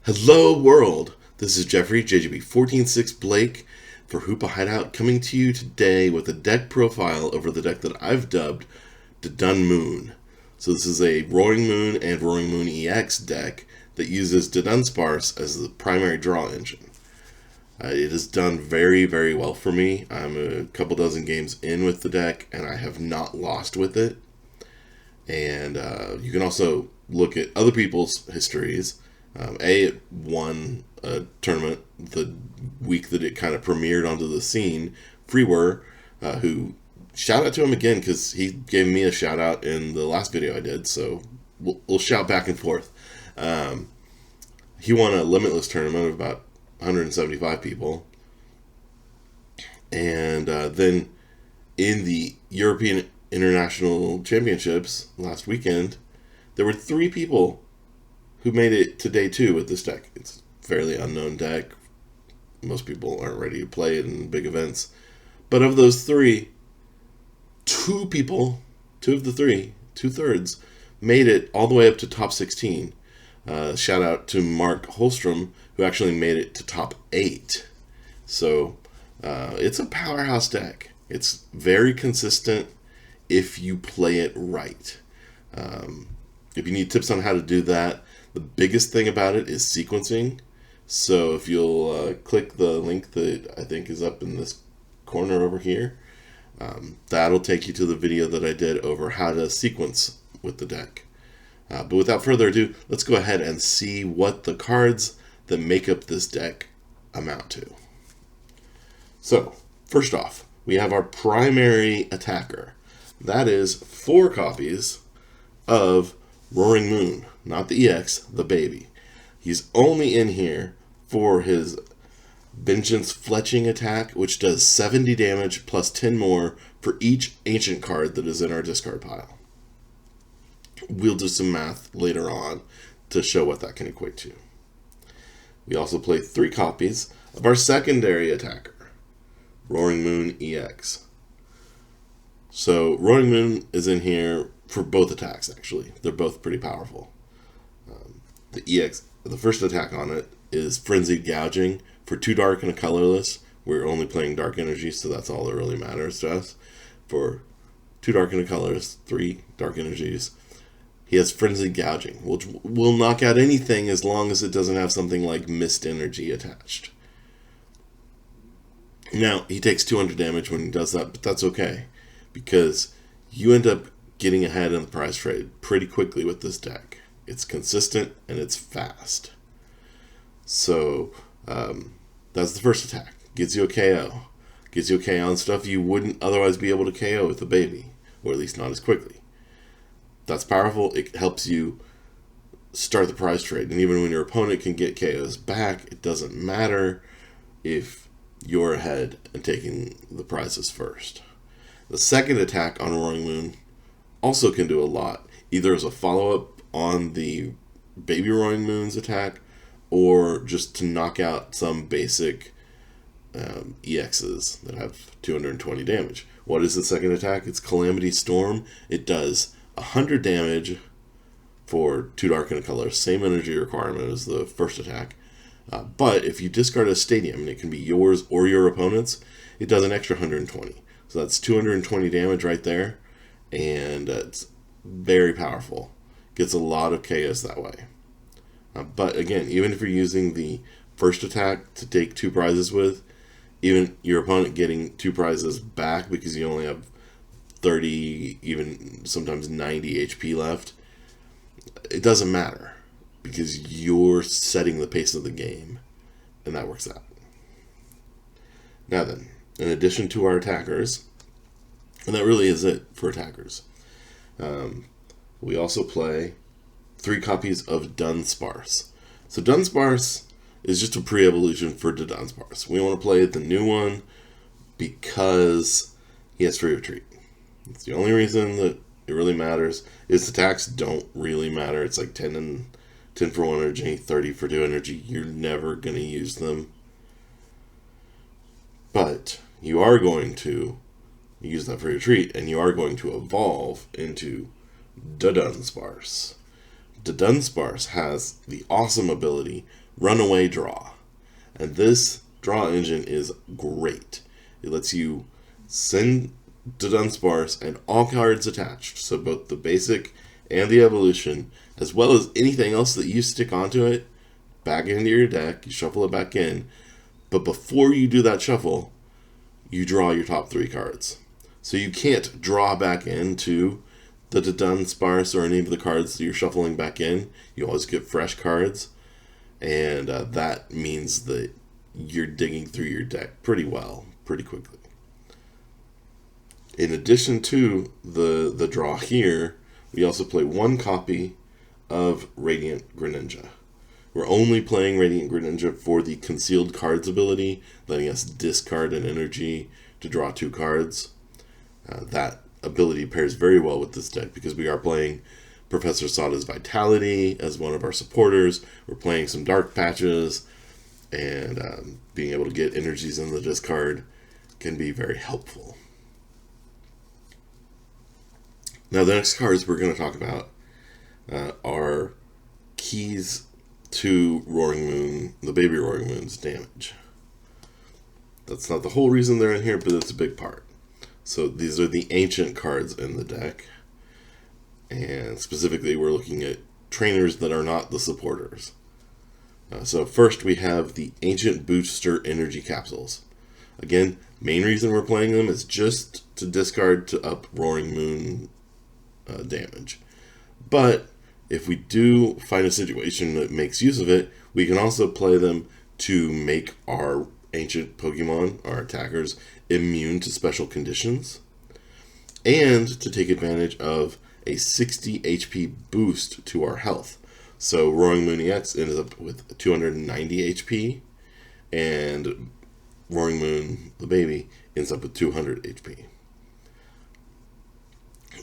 Hello world, this is Jeffrey, JGB146 Blake for Hoopa Hideout, coming to you today with a deck profile over the deck that I've dubbed Dudun Moon. So this is a Roaring Moon and Roaring Moon EX deck that uses Dudunsparce as the primary draw engine. It has done very, very well for me. I'm a couple dozen games in with the deck and I have not lost with it. And you can also look at other people's histories. It won a tournament the week that it kind of premiered onto the scene. Freewer, who, shout out to him again because he gave me a shout out in the last video I did, so we'll shout back and forth. He won a Limitless tournament of about 175 people. And then in the European International Championships last weekend, there were 3 people who made it to day 2 with this deck. It's a fairly unknown deck. Most people aren't ready to play it in big events. But of those 3, 2 of the 3, 2/3, made it all the way up to top 16. Shout out to Mark Holstrom, who actually made it to top 8. So it's a powerhouse deck. It's very consistent if you play it right. If you need tips on how to do that, the biggest thing about it is sequencing. So if you'll click the link that I think is up in this corner over here, that'll take you to the video that I did over how to sequence with the deck. But without further ado, let's go ahead and see what the cards that make up this deck amount to. So, first off, we have our primary attacker. That is 4 copies of Roaring Moon, not the EX, the baby. He's only in here for his Vengeance Fletching attack, which does 70 damage plus 10 more for each ancient card that is in our discard pile. We'll do some math later on to show what that can equate to. We also play 3 copies of our secondary attacker, Roaring Moon EX. So Roaring Moon is in here for both attacks, actually. They're both pretty powerful. The EX, the first attack on it is Frenzied Gouging. For 2 dark and a colorless, we're only playing dark energy, so that's all that really matters to us. For 2 dark and a colorless, 3 dark energies, he has Frenzied Gouging, which will knock out anything as long as it doesn't have something like Mist Energy attached. Now, he takes 200 damage when he does that, but that's okay, because you end up getting ahead in the prize trade pretty quickly with this deck. It's consistent and it's fast. So that's the first attack. Gets you a KO. Gets you a KO on stuff you wouldn't otherwise be able to KO with a baby, or at least not as quickly. That's powerful. It helps you start the prize trade, and even when your opponent can get KOs back, it doesn't matter if you're ahead and taking the prizes first. The second attack on Roaring Moon also can do a lot, either as a follow-up on the Baby Roaring Moon's attack, or just to knock out some basic EXs that have 220 damage. What is the second attack? It's Calamity Storm. It does 100 damage for 2 dark and a color, same energy requirement as the first attack. But if you discard a stadium, and it can be yours or your opponent's, it does an extra 120. So that's 220 damage right there, and it's very powerful. Gets a lot of KOs that way. But again, even if you're using the first attack to take 2 prizes with, even your opponent getting 2 prizes back because you only have 30, even sometimes 90 HP left, it doesn't matter because you're setting the pace of the game, and that works out. Now then, in addition to our attackers, and that really is it for attackers, we also play 3 copies of Dunsparce. So Dunsparce is just a pre-evolution for Dudunsparce. We want to play the new one because he has free retreat. It's the only reason that it really matters. His attacks don't really matter. It's like 10 for 1 energy, 30 for 2 energy. You're never going to use them. But you are going to use that free retreat, and you are going to evolve into Dudunsparce. Dudunsparce has the awesome ability Runaway Draw. And this draw engine is great. It lets you send Dudunsparce and all cards attached, so both the basic and the evolution, as well as anything else that you stick onto it, back into your deck. You shuffle it back in. But before you do that shuffle, you draw your top 3 cards. So you can't draw back into the Dudunsparce or any of the cards that you're shuffling back in. You always get fresh cards. And that means that you're digging through your deck pretty well, pretty quickly. In addition to the draw here, we also play 1 copy of Radiant Greninja. We're only playing Radiant Greninja for the Concealed Cards ability, letting us discard an energy to draw 2 cards. That ability pairs very well with this deck because we are playing Professor Sada's Vitality as one of our supporters. We're playing some Dark Patches, and being able to get energies in the discard can be very helpful. Now, the next cards we're going to talk about are keys to Roaring Moon, the baby Roaring Moon's damage. That's not the whole reason they're in here, but it's a big part. So these are the ancient cards in the deck. And specifically, we're looking at trainers that are not the supporters. So first, we have the Ancient Booster Energy Capsules. Again, main reason we're playing them is just to discard to up Roaring Moon damage. But if we do find a situation that makes use of it, we can also play them to make our ancient Pokemon, our attackers, immune to special conditions, and to take advantage of a 60 HP boost to our health. So Roaring Moon EX ends up with 290 HP, and Roaring Moon, the baby, ends up with 200 HP.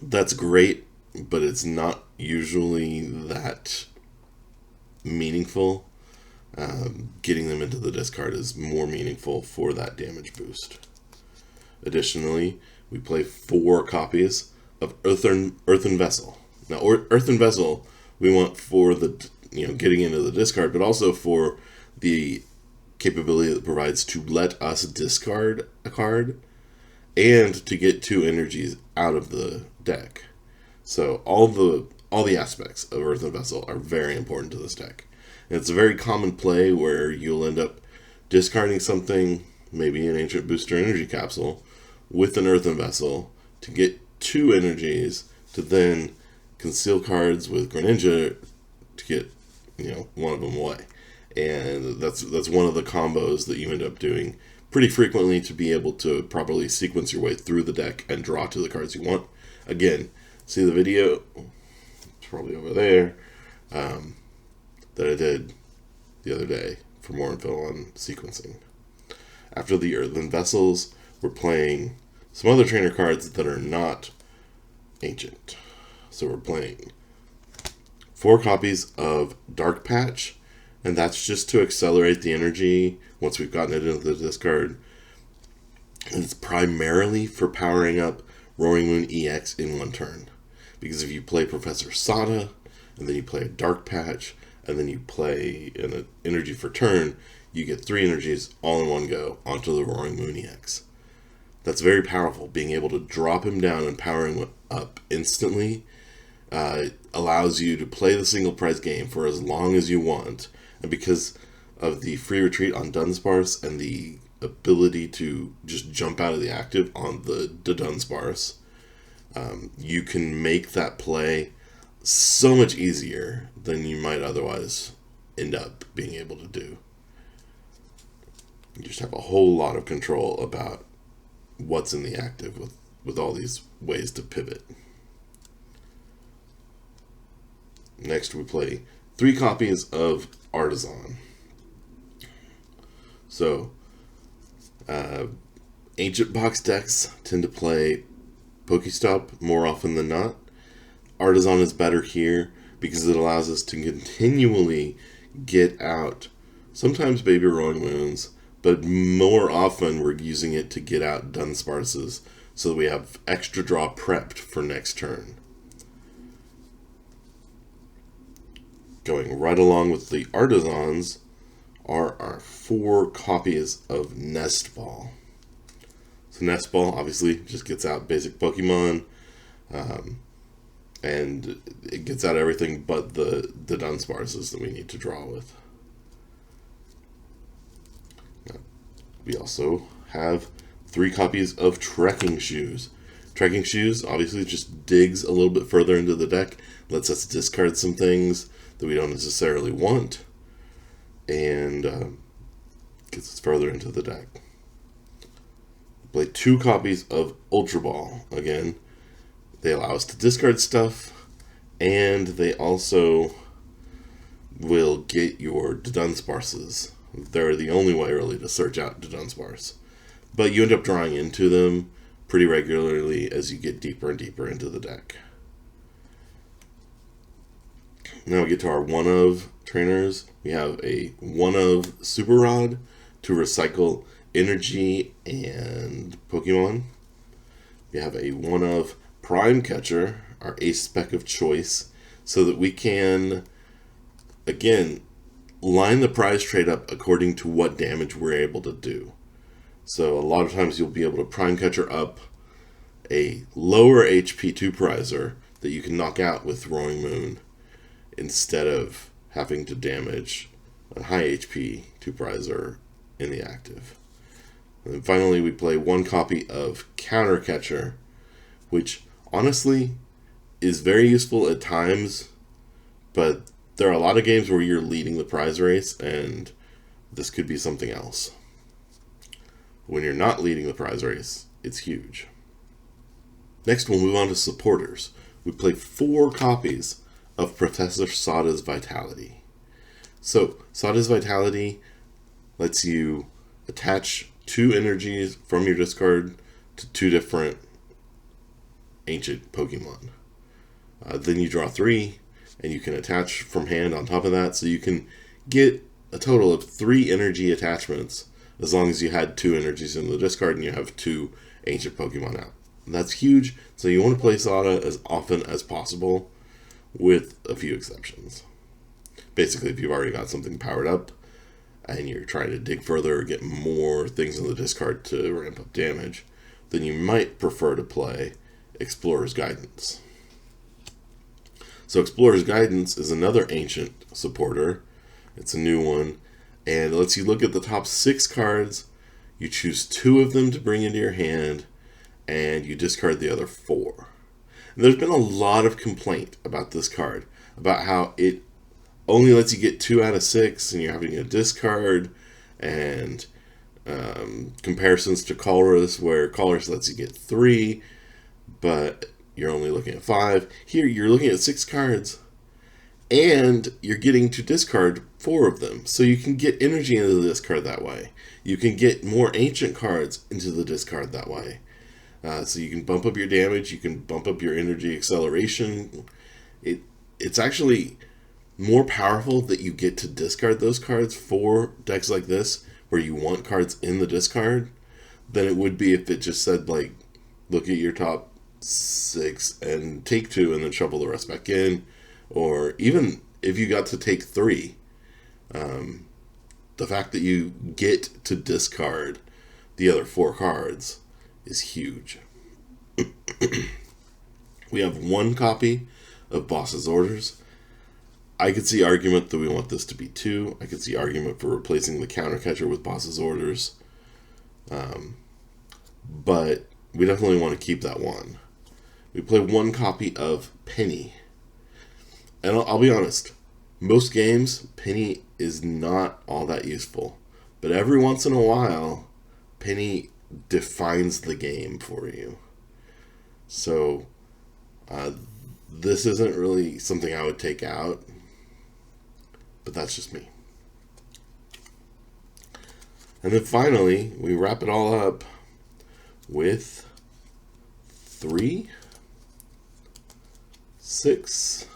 That's great, but it's not usually that meaningful. Getting them into the discard is more meaningful for that damage boost. Additionally, we play 4 copies of Earthen Vessel. Now, Earthen Vessel we want for the getting into the discard, but also for the capability that it provides to let us discard a card and to get 2 energies out of the deck. So all the aspects of Earthen Vessel are very important to this deck. And it's a very common play where you'll end up discarding something, maybe an Ancient Booster Energy Capsule, with an Earthen Vessel to get 2 energies to then conceal cards with Greninja to get one of them away. And that's one of the combos that you end up doing pretty frequently to be able to properly sequence your way through the deck and draw to the cards you want. Again, see the video, it's probably over there, that I did the other day for more info on sequencing. After the Earthen Vessels, we're playing some other trainer cards that are not ancient. So we're playing 4 copies of Dark Patch, and that's just to accelerate the energy once we've gotten it into the discard. And it's primarily for powering up Roaring Moon EX in 1 turn. Because if you play Professor Sada, and then you play a Dark Patch, and then you play an energy for turn, you get 3 energies all in one go onto the Roaring Moon EX. That's very powerful. Being able to drop him down and power him up instantly allows you to play the single prize game for as long as you want. And because of the free retreat on Dunsparce and the ability to just jump out of the active on the Dudunsparce, you can make that play so much easier than you might otherwise end up being able to do. You just have a whole lot of control about what's in the active with all these ways to pivot. Next, we play 3 copies of Artisan. So, ancient box decks tend to play Pokestop more often than not. Artisan is better here because it allows us to continually get out, sometimes baby Roaring Moons, but more often we're using it to get out Dunsparces so that we have extra draw prepped for next turn. Going right along with the Artisans, are our 4 copies of Nest Ball. So Nest Ball obviously just gets out basic Pokemon, and it gets out everything but the Dunsparces that we need to draw with. We also have 3 copies of Trekking Shoes. Trekking Shoes obviously just digs a little bit further into the deck, lets us discard some things that we don't necessarily want, and gets us further into the deck. Play 2 copies of Ultra Ball. Again, they allow us to discard stuff, and they also will get your Dudunsparces. They're the only way really to search out Dudunsparce. But you end up drawing into them pretty regularly as you get deeper and deeper into the deck. Now we get to our one-of trainers. We have a one-of Super Rod to recycle energy and Pokemon. We have a one-of Prime Catcher, our ace spec of choice, so that we can, again, line the prize trade up according to what damage we're able to do. So a lot of times you'll be able to Prime Catcher up a lower HP 2-prizer that you can knock out with Roaring Moon instead of having to damage a high HP 2-prizer in the active. And then finally we play 1 copy of Counter Catcher, which honestly is very useful at times, but there are a lot of games where you're leading the prize race, and this could be something else. When you're not leading the prize race, it's huge. Next, we'll move on to supporters. We play 4 copies of Professor Sada's Vitality. So, Sada's Vitality lets you attach 2 energies from your discard to 2 different ancient Pokemon. Then you draw 3, and you can attach from hand on top of that, so you can get a total of 3 energy attachments as long as you had 2 energies in the discard and you have 2 ancient Pokemon out. And that's huge, so you want to play Sada as often as possible, with a few exceptions. Basically, if you've already got something powered up and you're trying to dig further or get more things in the discard to ramp up damage, then you might prefer to play Explorer's Guidance. So Explorer's Guidance is another ancient supporter. It's a new one, and it lets you look at the top 6 cards, you choose 2 of them to bring into your hand, and you discard the other 4. And there's been a lot of complaint about this card, about how it only lets you get 2 out of 6, and you're having a discard, and comparisons to Colress, where Colress lets you get 3, but you're only looking at 5. Here, you're looking at 6 cards, and you're getting to discard 4 of them. So you can get energy into the discard that way. You can get more ancient cards into the discard that way. So you can bump up your damage, you can bump up your energy acceleration. It's actually more powerful that you get to discard those cards for decks like this, where you want cards in the discard, than it would be if it just said, like, look at your top 6 and take 2 and then shuffle the rest back in. Or even if you got to take 3, the fact that you get to discard the other 4 cards is huge. We have 1 copy of Boss's Orders. I could see argument that we want this to be 2. I could see argument for replacing the Counter Catcher with Boss's Orders. But we definitely want to keep that 1. We play 1 copy of Penny. And I'll be honest, most games, Penny is not all that useful. But every once in a while, Penny defines the game for you. So, this isn't really something I would take out, but that's just me. And then finally, we wrap it all up with 3, 6,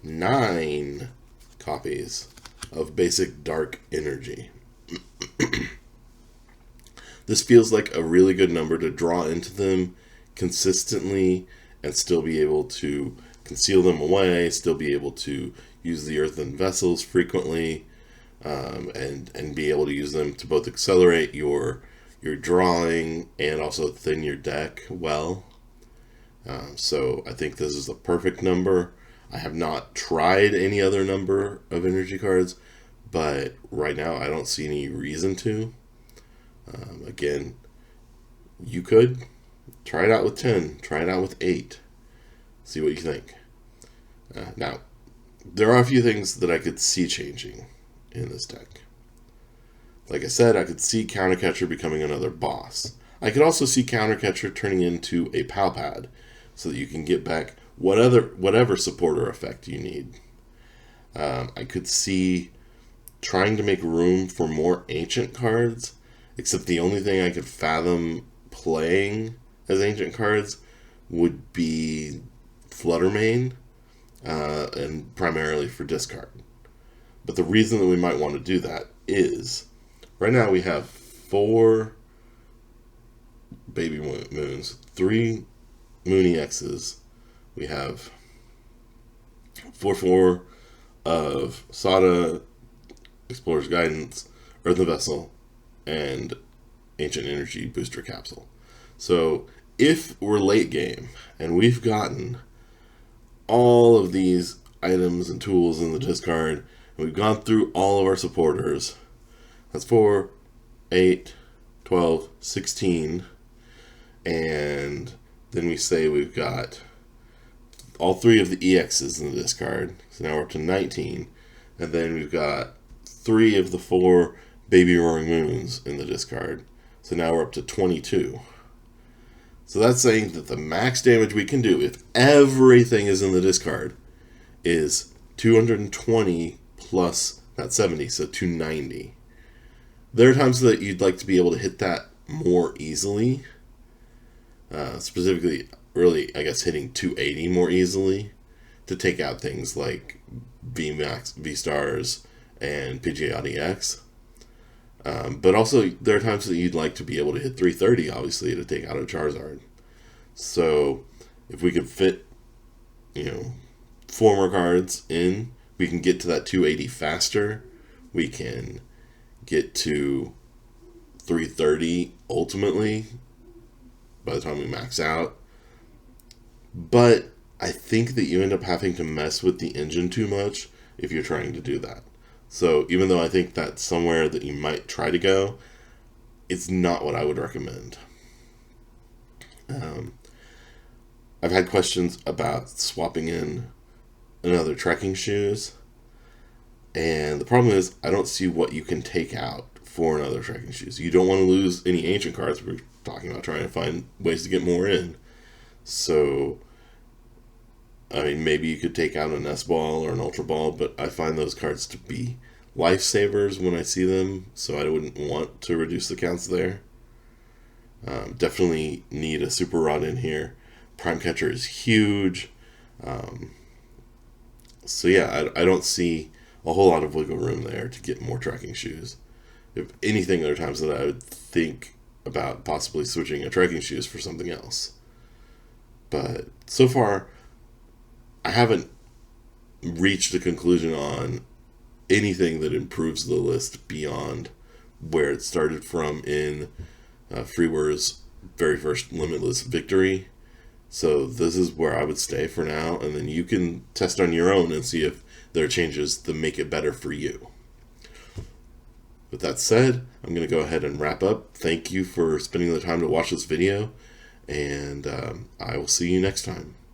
9 copies of basic Dark Energy. This feels like a really good number to draw into them consistently and still be able to conceal them away, still be able to use the Earthen Vessels frequently. and be able to use them to both accelerate your drawing and also thin your deck well. So I think this is the perfect number. I have not tried any other number of energy cards, but right now I don't see any reason to. Again, you could try it out with 10, try it out with 8, see what you think. Now, there are a few things that I could see changing in this deck. Like I said, I could see Countercatcher becoming another boss. I could also see Countercatcher turning into a PAL pad so that you can get back whatever supporter effect you need. I could see trying to make room for more ancient cards, except the only thing I could fathom playing as ancient cards would be Fluttermane, and primarily for discard. But the reason that we might want to do that is, right now we have 4 Baby Moons, 3 Moon EXs. We have 4/4 of Sada, Explorer's Guidance, Earthen Vessel, and Ancient Energy Booster Capsule. So if we're late game and we've gotten all of these items and tools in the discard, and we've gone through all of our supporters, that's 4, 8, 12, 16, and then we say we've got all 3 of the EXs in the discard, so now we're up to 19, and then we've got 3 of the 4 Baby Roaring Moons in the discard, so now we're up to 22. So that's saying that the max damage we can do, if everything is in the discard, is 220 plus that 70, so 290. There are times that you'd like to be able to hit that more easily. Specifically, really, I guess, hitting 280 more easily to take out things like VMAX, V-Stars, and PGA EX. But also, there are times that you'd like to be able to hit 330, obviously, to take out a Charizard. So, if we could fit, 4 more cards in, we can get to that 280 faster. We can get to 330 ultimately by the time we max out. But I think that you end up having to mess with the engine too much if you're trying to do that. So even though I think that's somewhere that you might try to go, it's not what I would recommend. I've had questions about swapping in another trekking shoes, and the problem is I don't see what you can take out for another trekking shoes. You don't want to lose any ancient cards. We're talking about trying to find ways to get more in. So, I mean, maybe you could take out a Nest Ball or an Ultra Ball, but I find those cards to be lifesavers when I see them, so I wouldn't want to reduce the counts there. Definitely need a Super Rod in here. Prime Catcher is huge. So yeah, I don't see a whole lot of wiggle room there to get more trekking shoes. If anything, there are times that I would think about possibly switching a trekking shoes for something else. But so far, I haven't reached a conclusion on anything that improves the list beyond where it started from in Freewer's very first Limitless victory. So this is where I would stay for now, and then you can test on your own and see if there are changes that make it better for you. With that said, I'm going to go ahead and wrap up. Thank you for spending the time to watch this video, and I will see you next time.